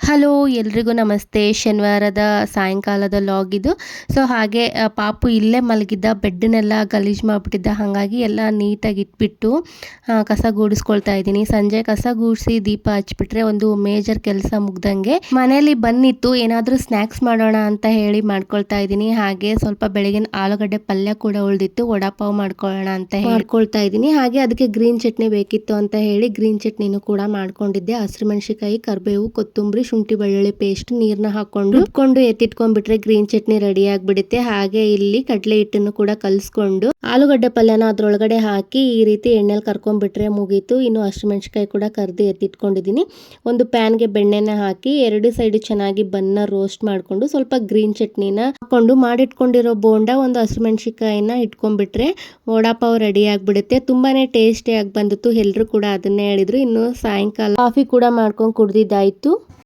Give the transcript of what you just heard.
Hello ಎಲ್ರಿಗೂ ನಮಸ್ತೆ. ಶನಿವಾರದ ಸಾಯಂಕಾಲದ ಲಾಗ್ ಇದು. ಸೊ ಹಾಗೆ ಪಾಪು ಇಲ್ಲೇ ಮಲಗಿದ್ದ, ಬೆಡ್ಡನ್ನೆಲ್ಲ ಗಲೀಜು ಮಾಡಿಬಿಟ್ಟಿದ್ದ. ಹಾಗಾಗಿ ಎಲ್ಲ ನೀಟಾಗಿ ಇಟ್ಬಿಟ್ಟು ಕಸ ಗೂಡಿಸ್ಕೊಳ್ತಾ ಇದ್ದೀನಿ. ಸಂಜೆ ಕಸ ಗೂಡಿಸಿ ದೀಪ ಹಚ್ಬಿಟ್ರೆ ಒಂದು ಮೇಜರ್ ಕೆಲಸ ಮುಗ್ದಂಗೆ. ಮನೇಲಿ ಬಂದಿತ್ತು, ಏನಾದರೂ ಸ್ನ್ಯಾಕ್ಸ್ ಮಾಡೋಣ ಅಂತ ಹೇಳಿ ಮಾಡ್ಕೊಳ್ತಾ ಇದ್ದೀನಿ. ಹಾಗೆ ಸ್ವಲ್ಪ ಬೆಳಗಿನ ಆಲೂಗಡ್ಡೆ ಪಲ್ಯ ಕೂಡ ಉಳಿದಿತ್ತು, ವಡಾಪಾವ್ ಮಾಡ್ಕೊಳ್ಳೋಣ ಅಂತ ಮಾಡ್ಕೊಳ್ತಾ ಇದ್ದೀನಿ. ಹಾಗೆ ಅದಕ್ಕೆ ಗ್ರೀನ್ ಚಟ್ನಿ ಬೇಕಿತ್ತು ಅಂತ ಹೇಳಿ ಗ್ರೀನ್ ಚಟ್ನಿನೂ ಕೂಡ ಮಾಡ್ಕೊಂಡಿದ್ದೆ. ಹಸಿರುಮೆಣಸಿಕಾಯಿ, ಕರಿಬೇವು, ಕೊತ್ತಂಬರಿ, ಶುಂಠಿ ಬೆಳ್ಳುಳ್ಳಿ ಪೇಸ್ಟ್ ನೀರನ್ನ ಹಾಕೊಂಡು ಎತ್ತಿಟ್ಕೊಂಡ್ಬಿಟ್ರೆ ಗ್ರೀನ್ ಚಟ್ನಿ ರೆಡಿ ಆಗಿಬಿಡುತ್ತೆ. ಹಾಗೆ ಇಲ್ಲಿ ಕಡಲೆ ಹಿಟ್ಟನ್ನು ಕೂಡ ಕಲಿಸ್ಕೊಂಡು ಆಲೂಗಡ್ಡೆ ಪಲ್ಯನ ಅದ್ರೊಳಗಡೆ ಹಾಕಿ ಈ ರೀತಿ ಎಣ್ಣೆಲಿ ಕರ್ಕೊಂಡ್ಬಿಟ್ರೆ ಮುಗೀತು. ಇನ್ನು ಹಸಿರುಮೆಣಸಿಕಾಯಿ ಕೂಡ ಕರ್ದು ಎತ್ತಿಟ್ಕೊಂಡಿದ್ದೀನಿ. ಒಂದು ಪ್ಯಾನ್ಗೆ ಬೆಣ್ಣೆನ ಹಾಕಿ ಎರಡು ಸೈಡ್ ಚೆನ್ನಾಗಿ ಬನ್ನ ರೋಸ್ಟ್ ಮಾಡ್ಕೊಂಡು ಸ್ವಲ್ಪ ಗ್ರೀನ್ ಚಟ್ನಿನ ಹಾಕೊಂಡು ಮಾಡಿಟ್ಕೊಂಡಿರೋ ಬೋಂಡ ಒಂದು ಹಸಿರುಮೆಣಸಿಕಾಯಿನ ಇಟ್ಕೊಂಡ್ಬಿಟ್ರೆ ವಡಾಪಾವ್ ರೆಡಿ ಆಗಿಬಿಡುತ್ತೆ. ತುಂಬಾನೇ ಟೇಸ್ಟಿಯಾಗಿ ಬಂದಿತ್ತು. ಎಲ್ಲರೂ ಕೂಡ ಅದನ್ನೇ ಹೇಳಿದ್ರು. ಇನ್ನು ಸಾಯಂಕಾಲ ಕಾಫಿ ಕೂಡ ಮಾಡ್ಕೊಂಡು ಕುಡ್ದಿದ್ದಾಯ್ತು.